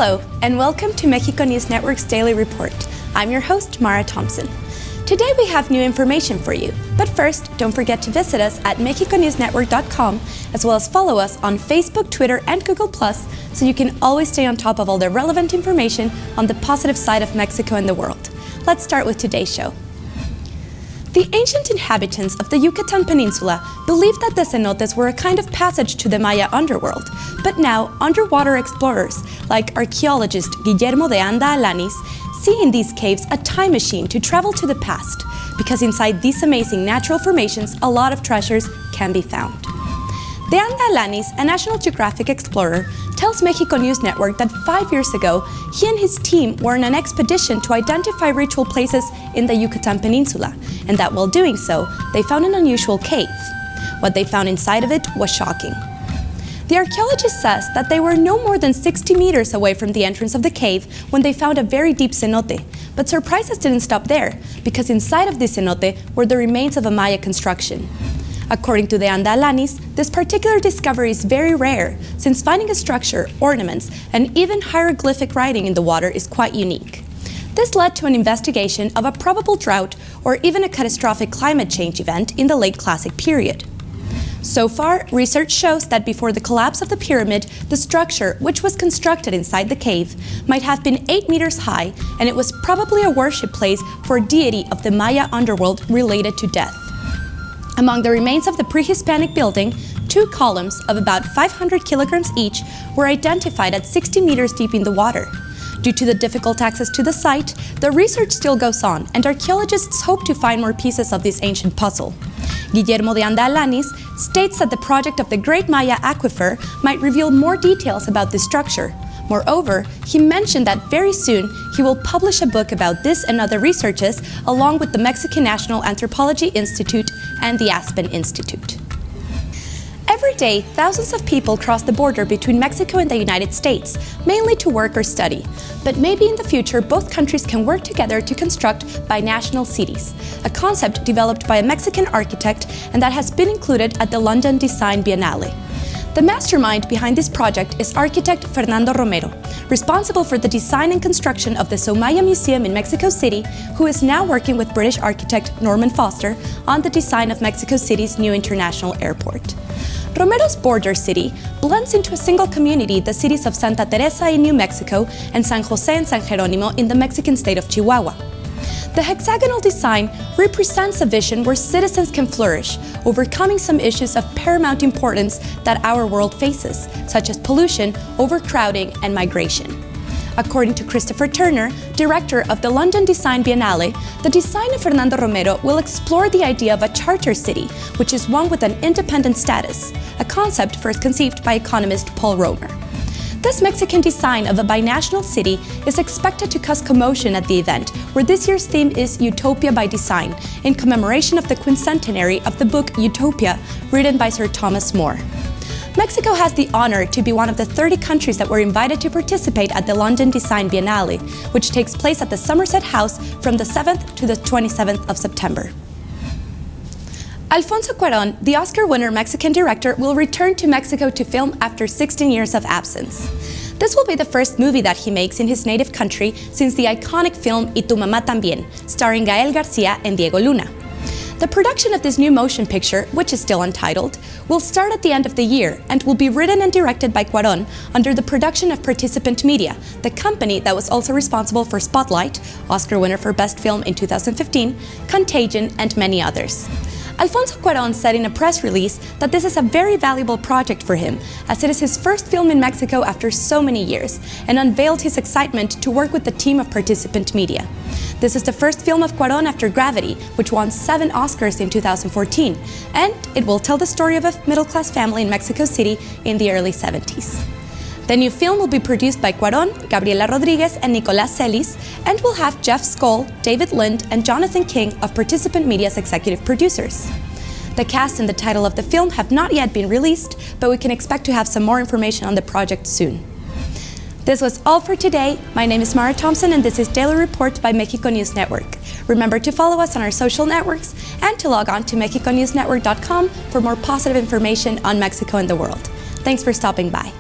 Hello, and welcome to Mexico News Network's Daily Report. I'm your host, Mara Thompson. Today we have new information for you, but first, don't forget to visit us at mexiconewsnetwork.com, as well as follow us on Facebook, Twitter, and Google+, so you can always stay on top of all the relevant information on the positive side of Mexico and the world. Let's start with today's show. The ancient inhabitants of the Yucatan Peninsula believed that the cenotes were a kind of passage to the Maya underworld, but now underwater explorers, like archaeologist Guillermo de Anda Alanis, see in these caves a time machine to travel to the past, because inside these amazing natural formations a lot of treasures can be found. De Anda Alanis, a National Geographic explorer, tells Mexico News Network that 5 years ago, he and his team were on an expedition to identify ritual places in the Yucatan Peninsula, and that while doing so, they found an unusual cave. What they found inside of it was shocking. The archaeologist says that they were no more than 60 meters away from the entrance of the cave when they found a very deep cenote. But surprises didn't stop there, because inside of this cenote were the remains of a Maya construction. According to De Anda Alanis, this particular discovery is very rare, since finding a structure, ornaments, and even hieroglyphic writing in the water is quite unique. This led to an investigation of a probable drought or even a catastrophic climate change event in the late Classic period. So far, research shows that before the collapse of the pyramid, the structure, which was constructed inside the cave, might have been 8 meters high, and it was probably a worship place for a deity of the Maya underworld related to death. Among the remains of the pre-Hispanic building, 2 columns of about 500 kilograms each were identified at 60 meters deep in the water. Due to the difficult access to the site, the research still goes on, and archaeologists hope to find more pieces of this ancient puzzle. Guillermo de Anda Alanis states that the project of the Great Maya Aquifer might reveal more details about this structure. Moreover, he mentioned that very soon he will publish a book about this and other researches, along with the Mexican National Anthropology Institute and the Aspen Institute. Every day, thousands of people cross the border between Mexico and the United States, mainly to work or study. But maybe in the future, both countries can work together to construct binational cities, a concept developed by a Mexican architect and that has been included at the London Design Biennale. The mastermind behind this project is architect Fernando Romero, responsible for the design and construction of the Soumaya Museum in Mexico City, who is now working with British architect Norman Foster on the design of Mexico City's new international airport. Romero's border city blends into a single community the cities of Santa Teresa in New Mexico and San Jose and San Jeronimo in the Mexican state of Chihuahua. The hexagonal design represents a vision where citizens can flourish, overcoming some issues of paramount importance that our world faces, such as pollution, overcrowding, and migration. According to Christopher Turner, director of the London Design Biennale, the design of Fernando Romero will explore the idea of a charter city, which is one with an independent status, a concept first conceived by economist Paul Romer. This Mexican design of a binational city is expected to cause commotion at the event, where this year's theme is Utopia by Design, in commemoration of the quincentenary of the book Utopia, written by Sir Thomas More. Mexico has the honor to be one of the 30 countries that were invited to participate at the London Design Biennale, which takes place at the Somerset House from the 7th to the 27th of September. Alfonso Cuarón, the Oscar-winner Mexican director, will return to Mexico to film after 16 years of absence. This will be the first movie that he makes in his native country since the iconic film Y tu mamá también, starring Gael Garcia and Diego Luna. The production of this new motion picture, which is still untitled, will start at the end of the year and will be written and directed by Cuarón under the production of Participant Media, the company that was also responsible for Spotlight, Oscar winner for Best Film in 2015, Contagion, and many others. Alfonso Cuarón said in a press release that this is a very valuable project for him, as it is his first film in Mexico after so many years, and unveiled his excitement to work with the team of Participant Media. This is the first film of Cuarón after Gravity, which won 7 Oscars in 2014, and it will tell the story of a middle-class family in Mexico City in the early 70s. The new film will be produced by Cuarón, Gabriela Rodriguez, and Nicolás Celis, and will have Jeff Skoll, David Lind, and Jonathan King of Participant Media's executive producers. The cast and the title of the film have not yet been released, but we can expect to have some more information on the project soon. This was all for today. My name is Mara Thompson, and this is Daily Report by Mexico News Network. Remember to follow us on our social networks and to log on to mexiconewsnetwork.com for more positive information on Mexico and the world. Thanks for stopping by.